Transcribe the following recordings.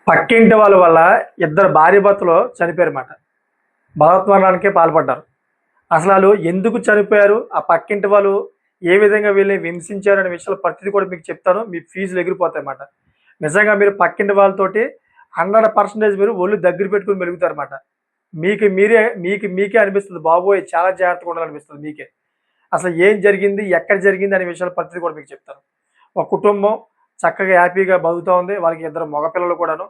పక్కింటి వాళ్ళ వల్ల ఇద్దరు భార్యాభర్తలు చనిపోయారన్నమాట. బలవత్మరణానికే పాల్పడ్డారు. అసలు ఆళ్ళు ఎందుకు చనిపోయారు? ఆ పక్కింటి వాళ్ళు ఏ విధంగా వీళ్ళని హింసించారు అనే విషయాలు ప్రతిది కూడా మీకు చెప్తాను. మీ ఫీజులు ఎగిరిపోతాయన్నమాట. నిజంగా మీరు పక్కింటి వాళ్ళతోటి 100% మీరు ఒళ్ళు దగ్గర పెట్టుకొని మెలుగుతారన్నమాట. మీకు మీకే అనిపిస్తది. బాబోయ్! చాలా జాగ్రత్తగా ఉండాలనిపిస్తది మీకే. అసలు ఏం జరిగింది? ఎక్కడ జరిగింది? అనే విషయాలు ప్రతిది కూడా మీకు చెప్తాను. ఒక కుటుంబం చక్కగా హ్యాపీగా బతుకుతా ఉంది. వాళ్ళకి ఇద్దరు మగ పిల్లలు కూడాను.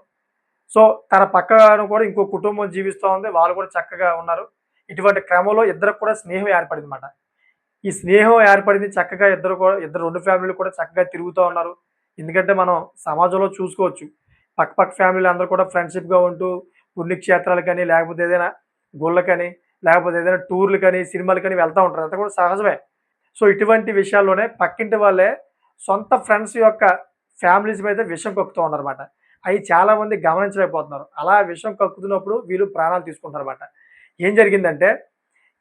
సో, తన పక్కన కూడా ఇంకో కుటుంబం జీవిస్తా ఉంది. వాళ్ళు కూడా చక్కగా ఉన్నారు. ఇటువంటి క్రమంలో ఇద్దరికి కూడా స్నేహం ఏర్పడిందన్నమాట. ఈ స్నేహం ఏర్పడింది చక్కగా ఇద్దరు 2 ఫ్యామిలీలు కూడా చక్కగా తిరుగుతా ఉన్నారు. ఎందుకంటే మనం సమాజంలో చూసుకోవచ్చు. పక్క ఫ్యామిలీలు అందరూ కూడా ఫ్రెండ్‌షిప్‌గా ఉంటూ పుణ్యక్షేత్రాలకని, లేకపోతే ఏదైనా గుళ్ళకని, లేకపోతే ఏదైనా టూర్‌లకని, సినిమాలకని వెళ్తా ఉంటారు. అదంతా కూడా సహజమే. సో, ఇటువంటి విషయాల్లోనే పక్కింటి వాళ్ళే సొంత ఫ్రెండ్స్ యొక్క ఫ్యామిలీస్ మీద విషం కక్కుతూ ఉన్నారన్నమాట. అయి చాలామంది గమనించలేకపోతున్నారు. అలా విషం కక్కుతున్నప్పుడు వీళ్ళు ప్రాణాలు తీసుకుంటారన్నమాట. ఏం జరిగిందంటే,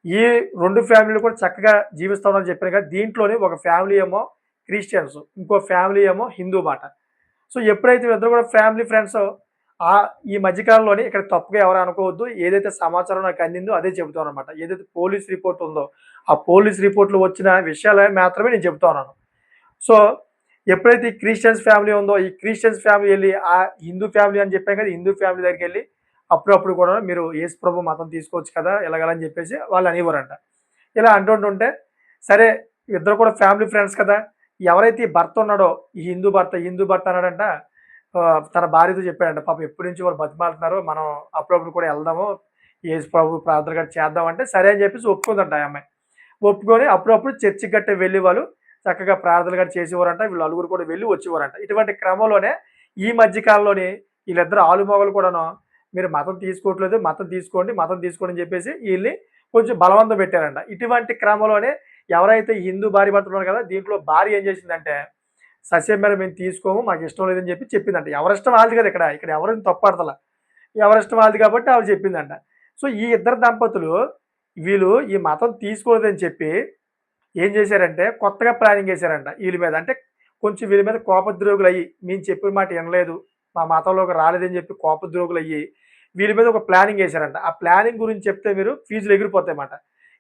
ఈ 2 ఫ్యామిలీలు కూడా చక్కగా జీవిస్తా ఉన్నారని చెప్పాను కదా! దీంట్లోని ఒక ఫ్యామిలీ ఏమో క్రిస్టియన్స్, ఇంకో ఫ్యామిలీ ఏమో హిందూ మాట. సో, ఎప్పుడైతే వీళ్ళిద్దరూ కూడా ఫ్యామిలీ ఫ్రెండ్సో ఈ మధ్య కాలంలోని ఇక్కడ తప్పుగా ఎవరు అనుకోవద్దు. ఏదైతే సమాచారం నాకు అందిందో అదే చెబుతాననమాట. ఏదైతే పోలీస్ రిపోర్ట్ ఉందో, ఆ పోలీస్ రిపోర్ట్‌లో వచ్చిన విషయాలే మాత్రమే నేను చెప్తా ఉన్నాను. సో, ఎప్పుడైతే ఈ క్రిస్టియన్స్ ఫ్యామిలీ ఉందో, ఈ క్రిస్టియన్స్ ఫ్యామిలీ ఎళ్లి హిందూ ఫ్యామిలీ అని చెప్పాం కదా! హిందూ ఫ్యామిలీ దగ్గరికెళ్లి అప్పుడప్పుడు కూడా మీరు యేసు ప్రభు మతం తీసుకోవచ్చు కదా! ఇలాగలా అని చెప్పేసి వాళ్ళు అనేవారంట. ఇలా అంటుంటుంటే, సరే ఇద్దరు కూడా ఫ్యామిలీ ఫ్రెండ్స్ కదా! ఎవరైతే ఈ భర్త ఉన్నాడో, ఈ హిందూ భర్త అన్నాడంట తన భార్యతో చెప్పాడంట. పాపం ఎప్పటినుంచో వాళ్ళు బతిమాలుతున్నారు. మనం అప్పుడప్పుడు కూడా ఎళ్దాము. యేసు ప్రభు ప్రార్థన గట్టా చేద్దాం అంటే, సరే అని చెప్పేసి ఒప్పుకుందంట ఆ అమ్మాయి. ఒప్పుకొని అప్పుడప్పుడు చర్చికి గట్టా వెళ్ళేవాళ్ళు. చక్కగా ప్రార్థనలు గట్టా చేసేవారంట. వీళ్ళు నలుగురు కూడా వెళ్లి వచ్చేవారంట. ఇటువంటి క్రమంలోనే ఈ మధ్య కాలంలోని ఈళ్ళిద్దరు ఆలుమగలు కూడాను మీరు మతం తీసుకోవట్లేదు, మతం తీసుకోండి అని చెప్పేసి ఈళ్ళని కొంచెం బలవంతం పెట్టారంట. ఇటువంటి క్రమంలోనే ఎవరైతే ఈ హిందూ భార్యాభర్తలు ఉన్నారు కదా! దీంట్లో భార్య ఏం చేసిందంటే, ససేమిరా మేము తీసుకోము. మాకిష్టం లేదని చెప్పి చెప్పిందంట. ఎవరిష్టం ఆళ్ళది కదా ఇక్కడ. ఇక్కడ ఎవరిని తప్పు పడతల. ఎవరిష్టం ఆళ్ళది కాబట్టి ఆవిడ చెప్పిందంట. సో, ఈ ఇద్దరు దంపతులు వీళ్ళు ఈ మతం తీసుకోలేదని చెప్పి ఏం చేశారంటే కొత్తగా ప్లానింగ్ ఏసారంట ఈళ్ళ మీద. అంటే కొంచెం వీళ్ళ మీద కోపద్రోగులయ్యి, మేము చెప్పిన మాట ఇనలేదు, మా మతంలోకి రాలేదని చెప్పి కోపద్రోగులయ్యి, వీళ్ళ మీద ఒక ప్లానింగ్ ఏసారంట. ఆ ప్లానింగ్ గురించి చెప్తే మీరు ఫీజులు ఎగిరిపోతాయన్నమాట.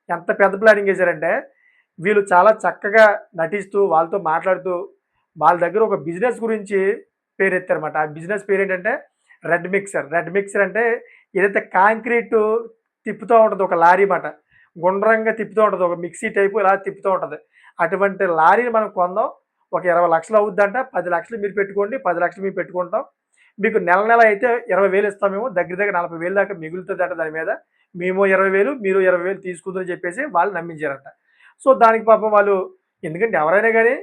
ఎంత పెద్ద ప్లానింగ్ ఏసారంటే, వీళ్ళు చాలా చక్కగా నటిస్తూ, వాళ్ళతో మాట్లాడుతూ, వాళ్ళ దగ్గర ఒక బిజినెస్ గురించి పేరెత్తారన్నమాట. ఆ బిజినెస్ పేరేంటంటే రెడ్ మిక్సర్. రెడ్ మిక్సర్ అంటే ఏదైతే కాంక్రీటు తిప్పుతా ఉంటదో ఒక లారీ మాట. గుండ్రంగా తిప్పుతూ ఉంటది. ఒక మిక్సీ టైపు ఇలా తిప్పుతూ ఉంటది. అటువంటి లారీని మనం కొందాం. ఒక 20,00,000 అవుద్దంట. 10,00,000 మీరు పెట్టుకోండి. 10,00,000 మేము పెట్టుకుంటాం. మీకు నెల అయితే 20,000 ఇస్తామేమో. దగ్గర దగ్గర 40,000 దాకా మిగులుతదంట దాని మీద. మేము 20,000 మీరు 20,000 తీసుకుందురని చెప్పేసి వాళ్ళు నమ్మించారంట. సో, దానికి పాపం వాళ్ళు ఎందుకంటే ఎవరైనా గాని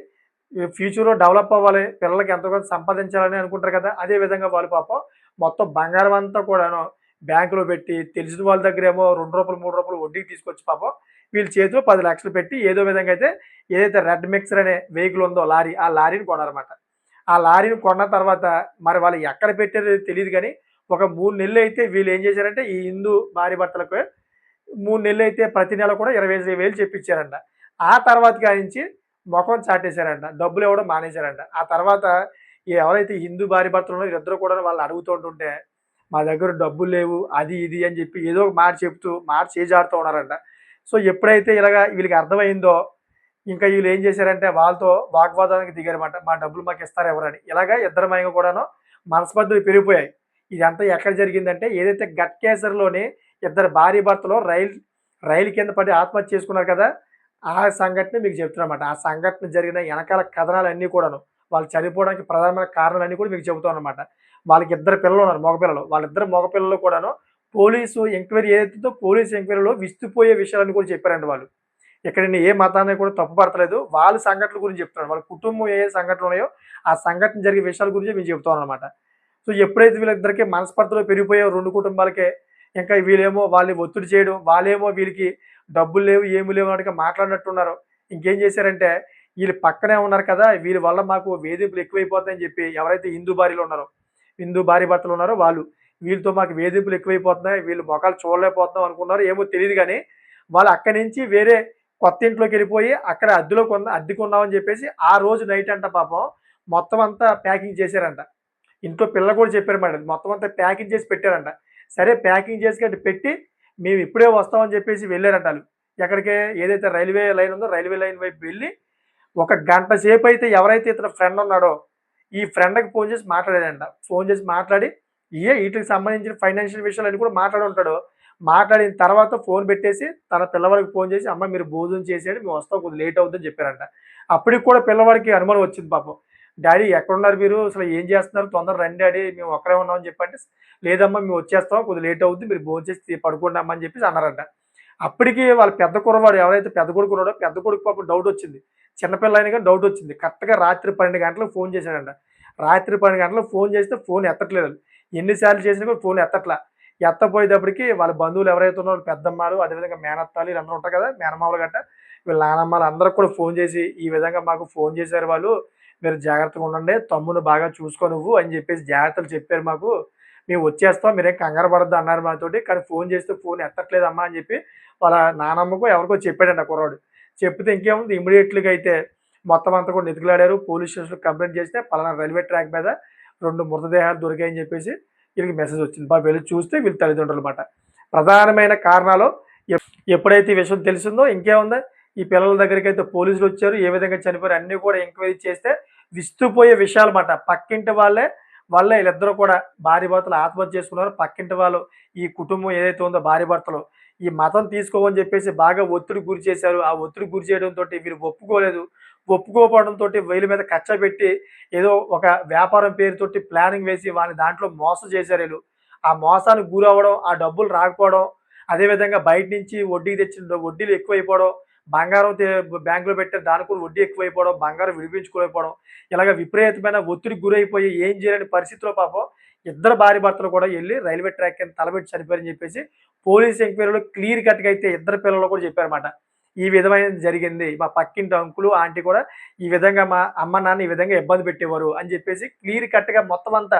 ఫ్యూచర్‌లో డెవలప్ అవ్వాలి. పిల్లలకి ఎంతో కొంత సంపాదించాలని అనుకుంటారు కదా! అదే విధంగా వాళ్ళు పాపం మొత్తం బంగారం అంతా కూడాను బ్యాంక్‌లో పెట్టి, తెలిసిన వాళ్ళ దగ్గరేమో రూ. 2, రూ. 3 వడ్డీకి తీసుకొచ్చి పాపం వీళ్ళ చేతిలో 10,00,000 పెట్టి ఏదో విధంగా అయితే ఏదైతే రెడ్ మిక్సర్ అనే వెహికల్ ఉందో లారీ, ఆ లారీని కొన్నారన్నమాట. ఆ లారీని కొన్న తర్వాత మరి వాళ్ళు ఎక్కడ పెట్టారో తెలీదు గానీ, ఒక 3 నెలలైతే వీళ్ళు ఏం చేశారంటే ఈ హిందూ భార్యాభర్తలకు 3 నెలలైతే ప్రతి నెల కూడా 25,000 చెప్పించారంట. ఆ తర్వాత కానించి మొఖం చాటేసారంట. డబ్బులివ్వడం మానేసారంట. ఆ తర్వాత ఎవరైతే హిందూ భార్యాభర్తలు ఉన్నారో వీళ్ళిద్దరూ కూడా వాళ్ళని అడుగుతూ ఉంటుంటే, మా దగ్గర డబ్బులు లేవు. అది ఇది అని చెప్పి ఏదో ఒక మాట చెప్తూ, మాట చేజారుతూ ఉన్నారంట. సో, ఎప్పుడైతే ఇలాగ వీళ్ళకి అర్థమైందో, ఇంకా ఈళ్ళు ఏం చేశారంటే వాళ్ళతో వాగ్వాదానికి దిగారన్నమాట. మా డబ్బులు మాకిస్తారా ఇవ్వరా అని. ఇలాగ ఇద్దరి మధ్య కూడాను మనస్పర్ధలు పెరిగిపోయాయి. ఇదంతా ఎక్కడ జరిగిందంటే ఏదైతే గట్కేసర్‌లోని ఇద్దరు భార్యాభర్తలు రైలు కింద పడి ఆత్మహత్య చేసుకున్నారు కదా! ఆ సంఘటన మీకు చెప్తున్నానన్నమాట. ఆ సంఘటన జరిగిన ఎనకాల కథనాలన్నీ కూడాను. వాళ్ళు చనిపోవడానికి ప్రధానమైన కారణాలన్నీ కూడా మీకు చెబుతానన్నమాట. వాళ్ళకి ఇద్దరు పిల్లలున్నారు. మగపిల్లలు. వాళ్ళిద్దరు మగపిల్లలు కూడాను పోలీసు ఎంక్వైరీ ఏదైతుందో పోలీస్ ఎంక్వైరీలో విస్తుపోయే విషయాలన్నీ కూడా చెప్పారండి వాళ్ళు. ఇక్కడ నేను ఏ మతాన్ని కూడా తప్పు పడతలేదు. వాళ్ళ సంఘటనల గురించి చెప్తున్నాను. వాళ్ళ కుటుంబం ఏ సంఘటనలున్నాయో, ఆ సంఘటన జరిగే విషయాల గురించే మీకు చెప్తానన్నమాట. సో, ఎప్పుడైతే వీళ్ళిద్దరికి మనస్పర్ధలు పెరిగిపోయాయో 2 కుటుంబాలకే, ఇంకా వీళ్ళేమో వాళ్ళని ఒత్తిడి చేయడం, వాళ్ళేమో వీళ్ళకి డబ్బులు లేవు, ఏమి లేవు అన్నట్టుగా మాట్లాడినట్టున్నారు. ఇంకేం చేశారంటే, ఈళ్ళు పక్కనే ఉన్నారు కదా! వీళ్ళ వల్ల మాకు వేధింపులు ఎక్కువైపోతాయని చెప్పి ఎవరైతే హిందూ భార్యాభర్తలున్నారో వాళ్ళు, వీళ్ళతో మాకు వేధింపులు ఎక్కువైపోతున్నాయి, వీళ్ళ మొఖాలు చూడలేకపోతున్నాం అనుకున్నారో ఏమో తెలీదు గానీ, వాళ్ళు అక్కడి నుంచి వేరే కొత్త ఇంట్లోకెళ్ళిపోయి అక్కడ అద్దెకున్నామని చెప్పేసి ఆ రోజు నైట్ అంట పాపం మొత్తం అంతా ప్యాకింగ్ చేశారంట. ఇంట్లో పిల్లలు కూడా చెప్పారన్నమాట. మొత్తం అంతా ప్యాకింగ్ చేసి పెట్టారంట. సరే ప్యాకింగ్ చేసి అటు పెట్టి, మేము ఇప్పుడే వస్తామని చెప్పేసి వెళ్లారంట ఆళ్ళు. ఎక్కడికి? ఏదైతే రైల్వే లైన్ ఉందో, రైల్వే లైన్ వైపు వెళ్లి, ఒక గంట సేపయితే ఎవరైతే ఇతని ఫ్రెండ్ ఉన్నాడో, ఈ ఫ్రెండ్‌కి ఫోను చేసి మాట్లాడాడంట. ఫోను చేసి మాట్లాడి, ఈటికి సంబంధించిన ఫైనాన్షియల్ విషయాలన్నీ కూడా మాట్లాడుంటాడు. మాట్లాడిన తర్వాత ఫోను పెట్టేసి, తన పిల్లవాడికి ఫోను చేసి, "అమ్మ మీరు భోజనం చేసేయండి. మేము వస్తాం. కొద్దిగా లేట్ అవుద్దని" చెప్పారంట. అప్పటికి కూడా పిల్లవాడికి అనుమానం వచ్చింది పాపం. డాడీ ఎక్కడున్నారు మీరు? అసలు ఏం చేస్తున్నారు? తొందరగా రండి డాడీ మేము ఒక్కరే ఉన్నాం అని చెప్పంటే, లేదమ్మా మేము వచ్చేస్తాం. కొద్దిగా లేట్ అవుద్ది. మీరు భోంచేసి పడుకోండి అమ్మా అని చెప్పేసి అన్నారంట. అప్పటికి వాళ్ళ పెద్ద కుర్రవాడు ఎవరైతే పెద్ద కొడుకు ఉన్నాడో, పెద్ద కొడుకు పాపం డౌటొచ్చింది. చిన్న పిల్లాయన గాని డౌటొచ్చింది. కరెక్ట్‌గా రాత్రి 12 గంటలకు ఫోను చేశాడంట. రాత్రి 12 గంటలకు ఫోను చేస్తే ఫోను ఎత్తట్లేదు. ఎన్ని సార్లు చేసినా కూడా ఫోను ఎత్తట్ల. ఎత్తపోయేటప్పటికి వాళ్ళ బంధువులు ఎవరైతే ఉన్నారో పెద్దమ్మాలు, అదేవిధంగా మేనత్తాలు వీళ్ళందరూ ఉంటారు కదా! మేనమామలు గట్టా, వీళ్ళ నానమ్మలు అందరికి కూడా ఫోను చేసి, "ఈ విధంగా మాకు ఫోను చేశారు వాళ్ళు. మీరు జాగ్రత్తగా ఉండండి. తమ్ముడిని బాగా చూసుకో నువ్వు" అని చెప్పేసి జాగ్రత్తలు చెప్పారు మాకు. "మేము వచ్చేస్తాం. మీరేం కంగారు పడొద్దు" అన్నారు మాతోటి. కానీ ఫోను చేస్తే ఫోను ఎత్తట్లేదమ్మా అని చెప్పి వాళ్ళ నానమ్మకో ఎవరికో చెప్పాడంట ఆ కుర్రోడు. చెప్తే ఇంకేముంది ఇమ్మీడియేట్‌లీగా అయితే మొత్తం అంతా కూడా వెతికిలాడారు. పోలీస్ స్టేషన్‌లో కంప్లెయింట్ చేస్తే పలానా రైల్వే ట్రాక్ మీద 2 మృతదేహాలు దొరికాయని చెప్పేసి వీళ్ళకి మెసేజ్ వచ్చింది. వెళ్లి చూస్తే వీళ్ళ తల్లిదండ్రులమాట. ప్రధానమైన కారణాలు ఎప్పుడైతే ఈ విషయం తెలిసిందో ఇంకేముంది, ఈ పిల్లల దగ్గరికైతే పోలీసులొచ్చారు. ఏ విధంగా చనిపోయారు అన్నీ కూడా ఎంక్వైరీ చేస్తే విస్తుపోయే విషయాలమాట. పక్కింటి వల్లే ఈళ్ళిద్దరూ కూడా భార్యాభర్తలు ఆత్మహత్య చేసుకున్నారు. పక్కింటి వాళ్ళు ఈ కుటుంబం ఏదైతే ఉందో భార్యాభర్తలు ఈ మతం తీసుకోమని చెప్పేసి బాగా ఒత్తిడికి గురి చేశారు. ఆ ఒత్తిడికి గురి చేయడంతోటి వీళ్ళు ఒప్పుకోలేదు. ఒప్పుకోకపోవడంతోటి వీళ్ళ మీద కచ్చ పెట్టి ఏదో ఒక వ్యాపారం పేరుతోటి ప్లానింగ్ వేసి వాళ్ళని దాంట్లో మోసం చేశారీళ్ళు. ఆ మోసానికి గురవ్వడం, ఆ డబ్బులు రాకపోవడం, అదే విధంగా బయట నుంచి వడ్డీకి తెచ్చిన వడ్డీలు ఎక్కువైపోవడం, బంగారం బ్యాంక్‌లో పెట్టారు దానికి కూడా వడ్డీ ఎక్కువైపోవడం, బంగారం విడిపించుకోలేకపోవడం, ఇలాగ విపరీతమైన ఒత్తిడికి గురైపోయి ఏం చేయలేని పరిస్థితిలో పాపం ఇద్దరు భార్యాభర్తలు కూడా ఎళ్లి రైల్వే ట్రాక్ కింద తలబెట్టి చనిపోయారని చెప్పేసి పోలీస్ ఎంక్వైరీలో క్లియర్ కట్‌గా అయితే ఇద్దరు పిల్లలు కూడా చెప్పారన్నమాట. ఈ విధమైనది జరిగింది. మా పక్కింటి అంకులు, ఆంటీ కూడా ఈ విధంగా మా అమ్మ, నాన్న ఈ విధంగా ఇబ్బంది పెట్టేవారు అని చెప్పేసి క్లియర్ కట్‌గా మొత్తం అంతా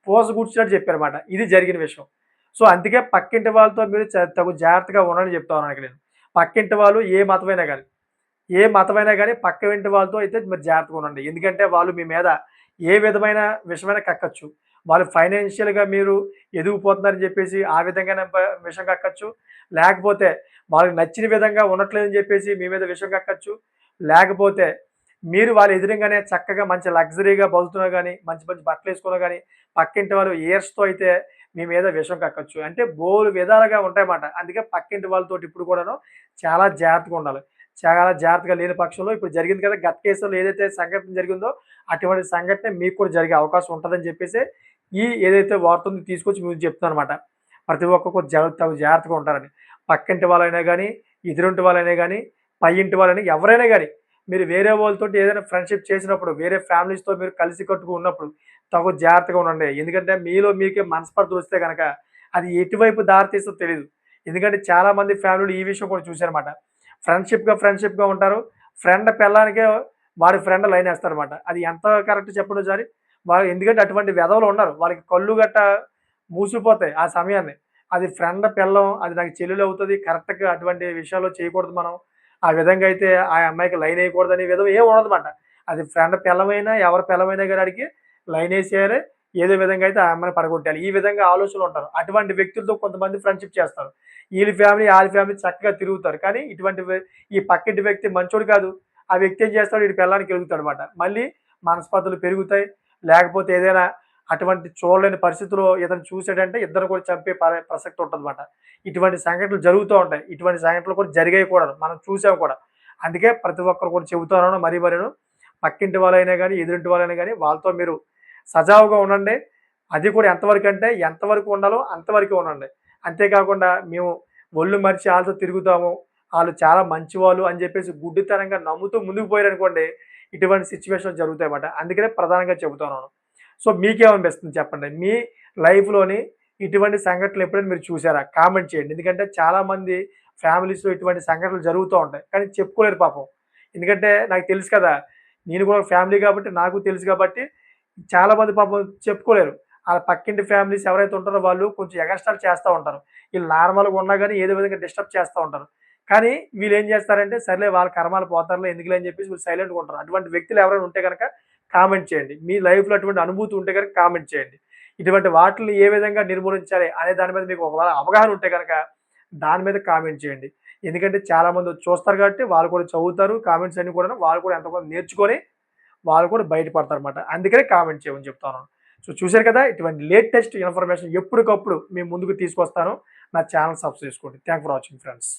పూసగుచ్చినట్టు చెప్పారన్నమాట. ఇది జరిగిన విషయం. సో, అందుకే పక్కింటి వాళ్ళతో మీరు తగు జాగ్రత్తగా ఉండండి చెప్తా ఉన్నాను ఇక్కడ నేను. పక్కింటి వాళ్ళు ఏ మతమైనా గాని పక్క ఇంటి వాళ్ళతో అయితే మీరు జాగ్రత్తగా ఉండండి. ఎందుకంటే వాళ్ళు మీ మీద ఏ విధమైన విషమైనా కక్కచ్చు. వాళ్ళు ఫైనాన్షియల్‌గా మీరు ఎదిగిపోతున్నారని చెప్పేసి ఆ విధంగానే విషం కక్కచ్చు. లేకపోతే వాళ్ళకి నచ్చిన విధంగా ఉండట్లేదని చెప్పేసి మీ మీద విషం కక్కచ్చు. లేకపోతే మీరు వాళ్ళ ఎదురుంగానే చక్కగా మంచి లగ్జరీగా బతుకుతున్నా గాని, మంచి మంచి బట్టలేసుకున్నా గాని, పక్కింటి వాళ్ళు ఈర్ష్‌తో అయితే మీ మీద విషం కక్కచ్చు. అంటే బోలెడు విధాలుగా ఉంటాయన్నమాట. అందుకే పక్కింటి వాళ్ళతోటి ఇప్పుడు కూడాను చాలా జాగ్రత్తగా ఉండాలి. చాలా జాగ్రత్తగా లేని పక్షంలో ఇప్పుడు జరిగింది కదా! గత కేసులో ఏదైతే సంఘటన జరిగిందో, అటువంటి సంఘటన మీకు కూడా జరిగే అవకాశం ఉంటదని చెప్పేసి, ఏదైతే వార్త ఉందో తీసుకొచ్చి మీకు చెప్తున్నానన్నమాట. ప్రతి ఒక్కరు కూడా తగు జాగ్రత్తగా ఉంటారని. పక్కింటి వాళ్ళైనా గాని, ఎదురింటి వాళ్ళైనా గాని, పై ఇంటి వాళ్ళైనా ఎవరైనా గాని, మీరు వేరే వాళ్ళతోటి ఏదైనా ఫ్రెండ్‌షిప్ చేసినప్పుడు, వేరే ఫ్యామిలీస్‌తో మీరు కలిసికట్టుగా ఉన్నప్పుడు, తగు జాగ్రత్తగా ఉండండి. ఎందుకంటే మీలో మీకే మనస్పర్ధలొస్తే గనక, అది ఎటువైపు దారి తీస్తుందో తెలీదు. ఎందుకంటే చాలామంది ఫ్యామిలీలు ఈ విషయం కూడా చూసానన్నమాట. ఫ్రెండ్‌షిప్‌గా ఉంటారు. ఫ్రెండ్ పెళ్ళానికే వాడి ఫ్రెండ్ లైనేస్తారన్నమాట. అది ఎంత కరెక్ట్ చెప్పండి ఒకసారి? ఎందుకంటే అటువంటి వెధవలు ఉన్నారు. వాళ్ళకి కళ్ళు గట్టా మూసిపోతాయి ఆ సమయాన్ని. అది ఫ్రెండ్ పెళ్ళం, అది నాకు చెల్లెలవుతది. కరెక్ట్‌గా అటువంటి విషయాల్లో చేయకూడదు మనం. ఆ విధంగా అయితే ఆ అమ్మాయికి లైనేయకూడదనే విధం ఏం ఉండదుమాట. అది ఫ్రెండ్ పెళ్ళమైనా, ఎవరి పెళ్ళమైనా గాని ఆడికి లైనేసేయాలి. ఏదో విధంగా అయితే ఆ అమ్మాయిని పడగొట్టాలి. ఈ విధంగా ఆలోచనలుంటారు. అటువంటి వ్యక్తులతో కొంతమంది ఫ్రెండ్‌షిప్ చేస్తారు. ఈళ్ళ ఫ్యామిలీ, ఆళ్ళ ఫ్యామిలీ చక్కగా తిరుగుతారు. కానీ ఇటువంటి ఈ పక్కింటి వ్యక్తి మంచోడు కాదు. ఆ వ్యక్తి ఏం చేస్తాడు ఈడి పెళ్ళానికి ఎలుగుతాడనమాట. మళ్ళీ మనస్పర్ధలు పెరుగుతాయి. లేకపోతే ఏదైనా అటువంటి చూడలేని పరిస్థితిలో ఇతను చూసాడంటే ఇద్దరిని కూడా చంపే ప్రసక్తి ఉంటదన్నమాట. ఇటువంటి సంఘటనలు జరుగుతూ ఉంటాయి. ఇటువంటి సంఘటనలు కూడా జరిగాయి కూడాను. మనం చూసాం కూడా. అందుకే ప్రతి ఒక్కరు కూడా చెబుతున్నాను మరీను. పక్కింటి వాళ్ళైనా గాని, ఎదురింటి వాళ్ళైనా గాని వాళ్ళతో మీరు సజావుగా ఉండండి. అది కూడా ఎంతవరకు ఉండాలో అంతవరకే ఉండండి. అంతేకాకుండా మేము ఒళ్ళు మరిచి ఆళ్ళతో తిరుగుతాము. ఆళ్ళు చాలా మంచివాళ్ళు అని జెప్పేసి గుడ్డితనంగా నమ్ముతూ ముందుకు పోయారనుకోండి, ఇటువంటి సిట్యుయేషన్‌లు జరుగుతాయన్నమాట. అందుకనే ప్రధానంగా చెబుతున్నాను. సో, మీకేమనిపిస్తుంది చెప్పండి? మీ లైఫ్‌లోని ఇటువంటి సంఘటనలు ఎప్పుడైనా మీరు చూసారా? కామెంట్ చేయండి. ఎందుకంటే చాలామంది ఫ్యామిలీస్‌లో ఇటువంటి సంఘటనలు జరుగుతూ ఉంటాయి. కానీ చెప్పుకోలేరు పాపం. ఎందుకంటే నాకు తెలుసు కదా! నేను కూడా ఫ్యామిలీ కాబట్టి నాకు తెలుసు కాబట్టి చాలామంది పాపం చెప్పుకోలేరు. ఆళ్ళ పక్కింటి ఫ్యామిలీస్ ఎవరైతే ఉంటారో వాళ్ళు కొంచెం ఎగస్ట్రాలు చేస్తా ఉంటారు. ఈళ్ళు నార్మల్‌గా ఉన్నా గాని ఏదో విధంగా డిస్టర్బ్ చేస్తా ఉంటారు. కానీ వీళ్ళేం చేస్తారంటే సర్లే వాళ్ళ కర్మాలు పోతారులే ఎందుకులే అని చెప్పేసి వీళ్ళు సైలెంట్‌గా ఉంటారు. అటువంటి వ్యక్తులు ఎవరైనా ఉంటే గనక కామెంట్ చేయండి. మీ లైఫ్‌లో అటువంటి అనుభూతి ఉంటే గనుక కామెంట్ చేయండి. ఇటువంటి వాటిల్ని ఏ విధంగా నిర్మూలించాలి అనే దాని మీద మీకు ఒకవేళ అవగాహన ఉంటే గనక దాని మీద కామెంట్ చేయండి. ఎందుకంటే చాలామంది చూస్తారు కాబట్టి వాళ్ళు కూడా చదువుతారు. కామెంట్స్ అన్నీ కూడాను వాళ్ళు కూడా ఎంతో కొంత నేర్చుకొని వాళ్ళు కూడా బయటపడతారన్నమాట. అందుకనే కామెంట్ చేయమని చెప్తాను. సో చూసారు కదా! ఇటువంటి లేటెస్ట్ ఇన్ఫర్మేషన్ ఎప్పటికప్పుడు మీ ముందుకు తీసుకొస్తాను. నా ఛానెల్ సబ్స్క్రైబ్ చేసుకోండి. Thank for watching friends.